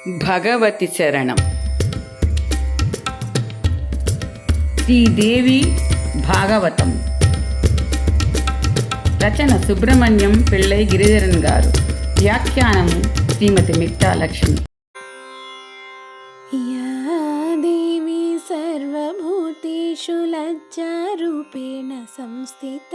భగవతి శరణం. శ్రీదేవి భాగవతం. రచన సుబ్రహ్మణ్యం పిళ్ళై గిరిధరన్ గారు. వ్యాఖ్యానము శ్రీమతి మిట్టా లక్ష్మి. యా దేవి సర్వభూతేషు లజ్జారూపేణ సంస్థిత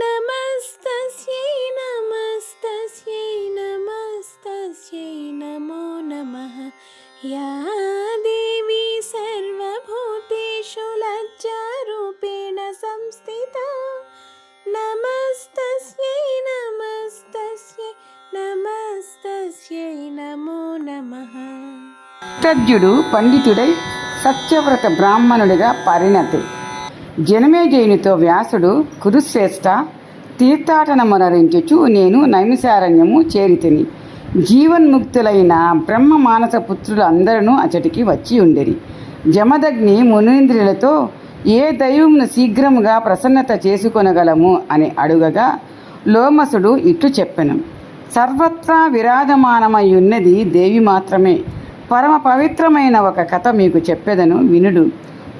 నమస్తస్యై నమస్తస్యై నమస్తస్యై నమో నమః. యా దేవి సర్వభూతేషు లజ్జారూపేణ సంస్థిత నమస్తస్యై నమస్తస్యై నమస్తస్యై నమో నమః. ఉత్తర్జుడు పండితుడై సత్యవ్రత బ్రాహ్మణుడిగా పరిణతి. జనమేజయునితో వ్యాసుడు, కురుశ్రేష్ఠ, తీర్థాటనమునరించుచు నేను నైమిషారణ్యము చేరితిని. జీవన్ముక్తులైన బ్రహ్మ మానస పుత్రులు అందరూ అచటికి వచ్చి ఉండిరి. జమదగ్ని మునీంద్రులతో ఏ దైవమును శీఘ్రముగా ప్రసన్నత చేసుకొనగలము అని అడుగగా లోమసుడు ఇట్లు చెప్పెను. సర్వత్రా విరాజమానమయ్యున్నది దేవి మాత్రమే. పరమ పవిత్రమైన ఒక కథ మీకు చెప్పెదను, వినుడు.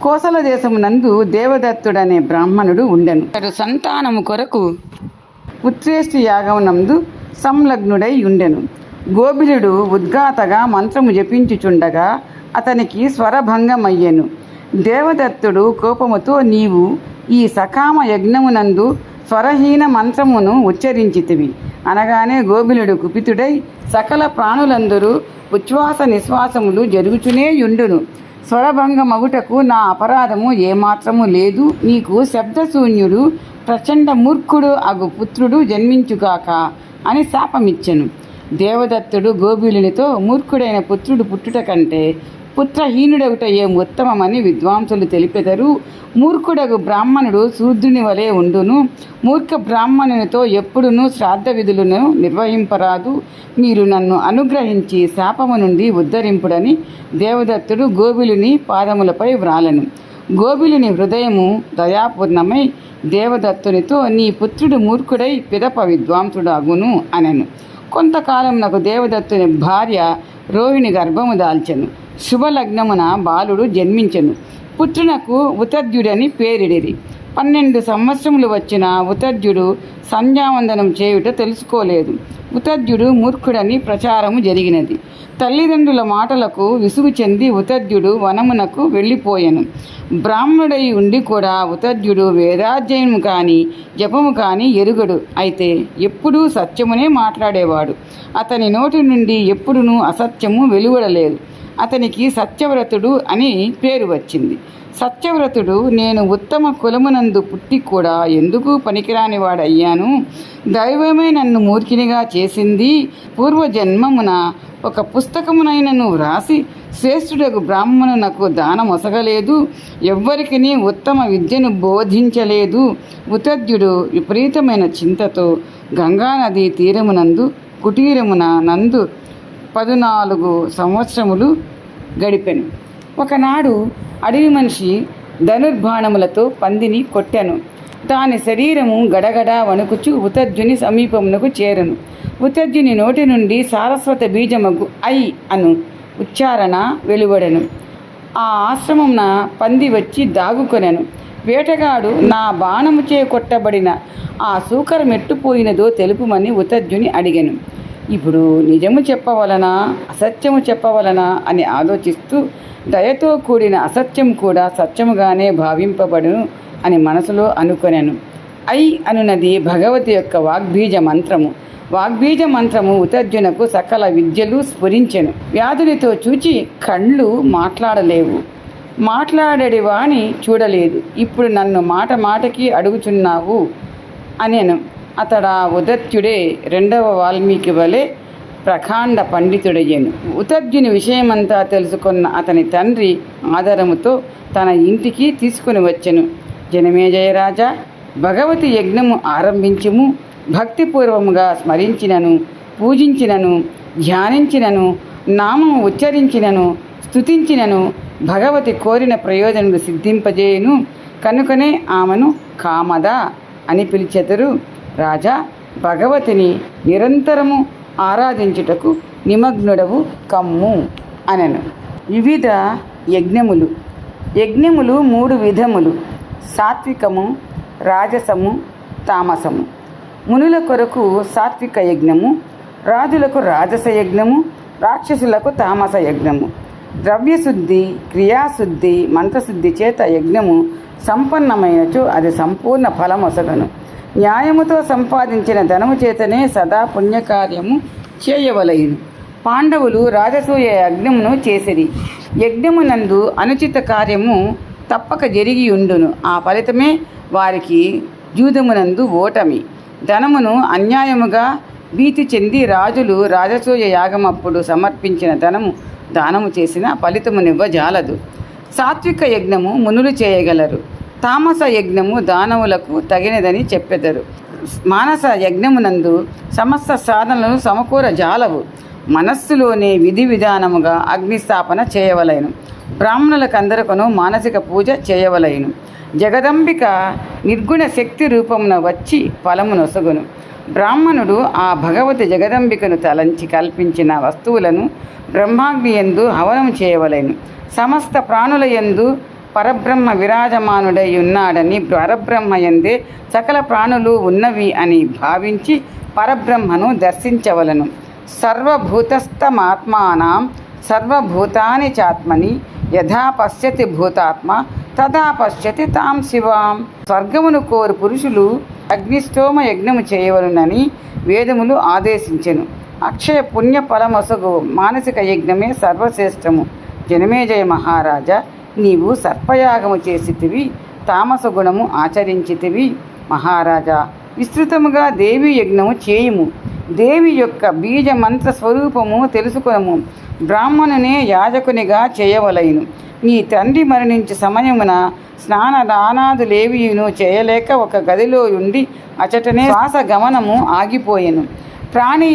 కోసల దేశమునందు దేవదత్తుడనే బ్రాహ్మణుడు ఉండెను. అతడు సంతానము కొరకు పుత్రేష్టి యాగమునందు సంలగ్నుడై ఉండెను. గోబిలుడు ఉద్గాతగా మంత్రము జపించుచుండగా అతనికి స్వరభంగమయ్యెను. దేవదత్తుడు కోపముతో, నీవు ఈ సకామ యజ్ఞమునందు స్వరహీన మంత్రమును ఉచ్చరించితివి అనగానే గోబిలుడు కుపితుడై, సకల ప్రాణులందరూ ఉచ్ఛ్వాస నిశ్వాసములు జరుగుతూనే యుండును. స్వరభంగమగుటకు నా అపరాధము ఏమాత్రము లేదు. నీకు శబ్దశూన్యుడు ప్రచండ మూర్ఖుడు అగు పుత్రుడు జన్మించుగాక అని శాపమిచ్చెను. దేవదత్తుడు గోబిలునితో, మూర్ఖుడైన పుత్రుడు పుట్టుట కంటే పుత్రహీనుడగుట ఏం ఉత్తమమని విద్వాంసులు తెలిపెదరు. మూర్ఖుడగు బ్రాహ్మణుడు శూద్రుని వలె ఉండును. మూర్ఖ బ్రాహ్మణునితో ఎప్పుడునూ శ్రాద్ధ విధులను నిర్వహింపరాదు. మీరు నన్ను అనుగ్రహించి శాపము నుండి ఉద్ధరింపుడని దేవదత్తుడు గోబిలుని పాదములపై వ్రాలెను. గోబిలుని హృదయము దయాపూర్ణమై దేవదత్తునితో, నీ పుత్రుడు మూర్ఖుడై పిదప విద్వాంసుడు అగును అనెను. కొంతకాలం నాకు దేవదత్తుని భార్య రోహిణి గర్భము దాల్చెను. శుభలగ్నమున బాలుడు జన్మించెను. పుత్రునకు ఉతర్జుడని పేరిడిరి. 12 సంవత్సరములు వచ్చిన ఉతర్జుడు సంధ్యావందనం చేయుట తెలుసుకోలేదు. ఉతర్జుడు మూర్ఖుడని ప్రచారము జరిగినది. తల్లిదండ్రుల మాటలకు విసుగు చెంది ఉతర్జుడు వనమునకు వెళ్ళిపోయెను. బ్రాహ్మణుడై ఉండి కూడా ఉతర్జుడు వేదాధ్యయనము కానీ జపము కానీ ఎరుగడు. అయితే ఎప్పుడూ సత్యమునే మాట్లాడేవాడు. అతని నోటి నుండి ఎప్పుడునూ అసత్యము వెలువడలేదు. అతనికి సత్యవ్రతుడు అని పేరు వచ్చింది. సత్యవ్రతుడు, నేను ఉత్తమ కులమునందు పుట్టి కూడా ఎందుకు పనికిరాని వాడయ్యాను. దైవమే నన్ను మూర్ఖినిగా చేసింది. పూర్వజన్మమున ఒక పుస్తకమునైనను వ్రాసి శ్రేష్ఠుడకు బ్రాహ్మణునకు దానమొసగలేదు. ఎవ్వరికి ఉత్తమ విద్యను బోధించలేదు. ఉతర్జుడు విపరీతమైన చింతతో గంగానది తీరమునందు కుటీరమున నందు 14 సంవత్సరములు గడిపెను. ఒకనాడు అడవి మనిషి ధనుర్బాణములతో పందిని కొట్టెను. దాని శరీరము గడగడ వణుకుచు ఉతర్జుని సమీపమునకు చేరను. ఉతర్జుని నోటి నుండి సారస్వత బీజమగు ఐ అను ఉచ్చారణ వెలువడెను. ఆ ఆశ్రమమున పంది వచ్చి దాగుకొనెను. వేటగాడు, నా బాణముచే కొట్టబడిన ఆ సూకరం ఎట్టుపోయినదో తెలుపుమని ఉతర్జుని అడిగెను. ఇప్పుడు నిజము చెప్పవలనా అసత్యము చెప్పవలనా అని ఆలోచిస్తూ, దయతో కూడిన అసత్యం కూడా సత్యముగానే భావింపబడును అని మనసులో అనుకొనెను. ఐ అనునది భగవతి యొక్క వాగ్బీజ మంత్రము. వాగ్బీజ మంత్రము ఉతర్జునకు సకల విద్యలు స్ఫురించెను. వ్యాధునితో చూచి, కళ్ళు మాట్లాడలేవు, మాట్లాడేవాని చూడలేదు. ఇప్పుడు నన్ను మాట మాటకి అడుగుచున్నావు అనెను. అతడా ఉదత్యుడే రెండవ వాల్మీకి వలె ప్రకాండ పండితుడయ్యను. ఉతర్జుని విషయమంతా తెలుసుకున్న అతని తండ్రి ఆదరముతో తన ఇంటికి తీసుకుని వచ్చెను. జనమేజయరాజా, భగవతి యజ్ఞము ఆరంభించుము. భక్తిపూర్వముగా స్మరించినను, పూజించినను, ధ్యానించినను, నామము ఉచ్చరించినను, స్తుతించినను భగవతి కోరిన ప్రయోజనము సిద్ధింపజేయును. కనుకనే ఆమెను కామద అని పిలిచెదరు. రాజా, భగవతిని నిరంతరము ఆరాధించుటకు నిమగ్నుడవు కమ్ము అనెను. వివిధ యజ్ఞములు. యజ్ఞములు 3 విధములు: సాత్వికము, రాజసము, తామసము. మునుల కొరకు సాత్విక యజ్ఞము, రాజులకు రాజస యజ్ఞము, రాక్షసులకు తామస యజ్ఞము. ద్రవ్యశుద్ధి, క్రియాశుద్ధి, మంత్రశుద్ధి చేత యజ్ఞము సంపన్నమైనచో అది సంపూర్ణ ఫలమొసగను. న్యాయముతో సంపాదించిన ధనము చేతనే సదా పుణ్యకార్యము చేయవలయును. పాండవులు రాజసూయ యజ్ఞమును చేసిరి. యజ్ఞమునందు అనుచిత కార్యము తప్పక జరిగి ఉండును. ఆ ఫలితమే వారికి జూదమునందు ఓటమి. ధనమును అన్యాయముగా భీతి చెంది రాజులు రాజసూయ యాగమప్పుడు సమర్పించిన ధనము దానము చేసిన ఫలితమునివ్వజాలదు. సాత్విక యజ్ఞము మునులు చేయగలరు. తామస యజ్ఞము దానవులకు తగినదని చెప్పెదరు. మానస యజ్ఞమునందు సమస్త సాధనలను సమకూరజాలవు. మనస్సులోనే విధి విధానముగా అగ్నిస్థాపన చేయవలెను. బ్రాహ్మణులకందరకును మానసిక పూజ చేయవలెను. జగదంబిక నిర్గుణ శక్తి రూపమున వచ్చి ఫలమునొసగును. బ్రాహ్మణుడు ఆ భగవతి జగదంబికను తలంచి కల్పించిన వస్తువులను బ్రహ్మాగ్ని యందు హవనము చేయవలెను. సమస్త ప్రాణుల యందు పరబ్రహ్మ విరాజమానుడై ఉన్నాడని, పరబ్రహ్మ యందే సకల ప్రాణులు ఉన్నవి అని భావించి పరబ్రహ్మను దర్శించవలను. సర్వభూతస్థమాత్మానాం సర్వభూతాని చాత్మని యథా పశ్యతి భూతాత్మ తథా పశ్యతి తాం శివాం. స్వర్గమును కోరు పురుషులు అగ్నిష్టోమ యజ్ఞము చేయవలనని వేదములు ఆదేశించెను. అక్షయ పుణ్య ఫలమొసగు మానసిక యజ్ఞమే సర్వశ్రేష్టము. జనమేజయ మహారాజా, నీవు సర్పయాగము చేసితివి, తామస గుణము ఆచరించితివి. మహారాజా, విస్తృతముగా దేవి యజ్ఞము చేయుము. దేవి యొక్క బీజ మంత్ర స్వరూపము తెలుసుకొనము. బ్రాహ్మణునే యాజకునిగా చేయవలయును. నీ తండ్రి మరణించే సమయమున స్నానదానాదులేవియును చేయలేక ఒక గదిలో ఉండి అచటనే శ్వాస గమనము ఆగిపోయెను. ప్రాణి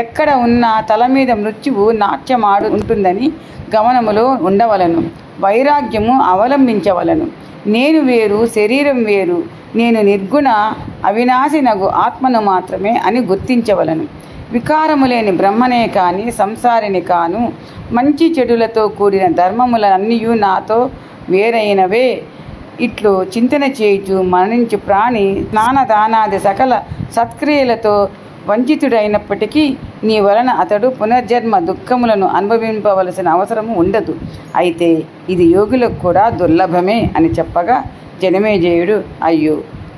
ఎక్కడ ఉన్నా తల మీద మృత్యువు నాట్యమాడు ఉంటుందని గమనములో ఉండవలను. వైరాగ్యము అవలంబించవలను. నేను వేరు, శరీరం వేరు, నేను నిర్గుణ అవినాశినగు ఆత్మను మాత్రమే అని గుర్తించవలను. వికారము లేని బ్రహ్మనే కాని సంసారిని కాను. మంచి చెడులతో కూడిన ధర్మములన్నీయు నాతో వేరైనవే. ఇట్లు చింతన చేయుచు మరణించు ప్రాణి స్నానదానాది సకల సత్క్రియలతో వంచితుడైనప్పటికీ నీ వలన అతడు పునర్జన్మ దుఃఖములను అనుభవింపవలసిన అవసరము ఉండదు. అయితే ఇది యోగులకు కూడా దుర్లభమే అని చెప్పగా జనమేజయుడు, అయ్యో,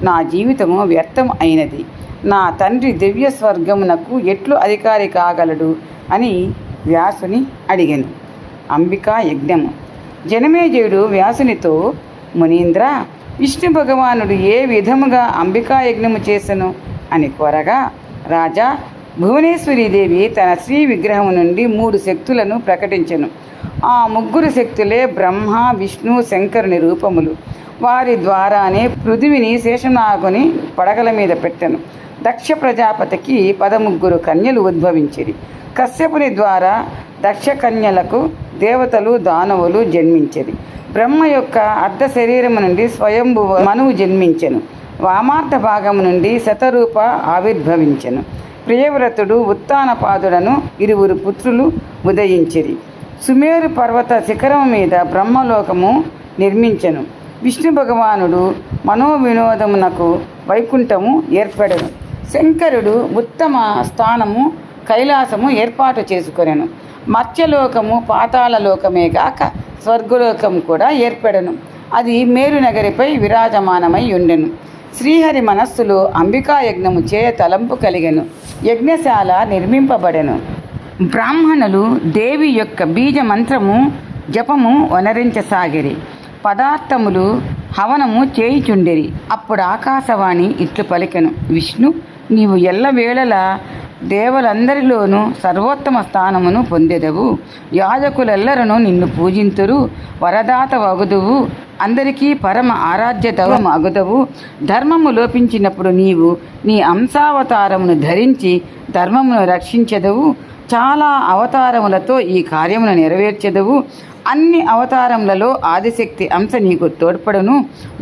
నా జీవితము వ్యర్థం అయినది. నా తండ్రి దివ్య స్వర్గమునకు ఎట్లు అధికారి కాగలడు అని వ్యాసుని అడిగెను. అంబికా యజ్ఞము. జనమేజయుడు వ్యాసునితో, మునీంద్ర, విష్ణు భగవానుడు ఏ విధముగా అంబికా యజ్ఞము చేసెను అని కోరగా, రాజా, భువనేశ్వరీదేవి తన శ్రీ విగ్రహము నుండి 3 శక్తులను ప్రకటించెను. ఆ 3 శక్తులే బ్రహ్మ, విష్ణు, శంకరుని రూపములు. వారి ద్వారానే పృథివిని శేషనాగుని పడగల మీద పెట్టెను. దక్ష ప్రజాపతికి 13 కన్యలు ఉద్భవించిరి. కశ్యపుని ద్వారా దక్ష కన్యలకు దేవతలు, దానవులు జన్మించిరి. బ్రహ్మ యొక్క అర్ధ శరీరము నుండి స్వయంభు మనువు జన్మించెను. వామార్థ భాగము నుండి శతరూప ఆవిర్భవించెను. ప్రియవ్రతుడు ఉత్తానపాదుడను 2 పుత్రులు ఉదయించిరి. సుమేరు పర్వత శిఖరము మీద బ్రహ్మలోకము నిర్మించెను. విష్ణు భగవానుడు మనోవినోదమునకు వైకుంఠము ఏర్పడెను. శంకరుడు ఉత్తమ స్థానము కైలాసము ఏర్పాటు చేసుకొనెను. మత్స్యలోకము పాతాళలోకమే గాక స్వర్గలోకము కూడా ఏర్పడెను. అది మేరు నగరిపై విరాజమానమై ఉండెను. శ్రీహరి మనస్సులో అంబికా యజ్ఞము చేయ తలంపు కలిగెను. యజ్ఞశాల నిర్మింపబడెను. బ్రాహ్మణులు దేవి యొక్క బీజ మంత్రము జపము వనరించసాగిరి. పదార్థములు హవనము చేయుచుండిరి. అప్పుడు ఆకాశవాణి ఇట్లు పలికెను, విష్ణు, నీవు ఎల్లవేళలా దేవలందరిలోనూ సర్వోత్తమ స్థానమును పొందెదవు. యాజకులెల్లరను నిన్ను పూజింతురు. వరదాత వగుదువు. అందరికీ పరమ ఆరాధ్య దైవము అగుదవు. ధర్మము లోపించినప్పుడు నీవు నీ అంశావతారమును ధరించి ధర్మమును రక్షించెదవు. చాలా అవతారములతో ఈ కార్యమును నెరవేర్చెదవు. అన్ని అవతారములలో ఆదిశక్తి అంశ నీకు తోడ్పడును.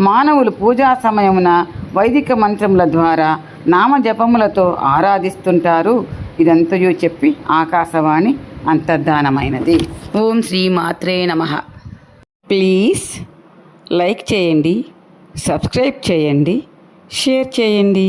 మానవులు పూజా సమయమున వైదిక మంత్రముల ద్వారా నామజపములతో ఆరాధిస్తుంటారు. ఇదంతయు చెప్పి ఆకాశవాణి అంతర్ధానమైనది. ఓం శ్రీ మాత్రే నమః. ప్లీజ్ లైక్ చేయండి, సబ్స్క్రైబ్ చేయండి, షేర్ చేయండి.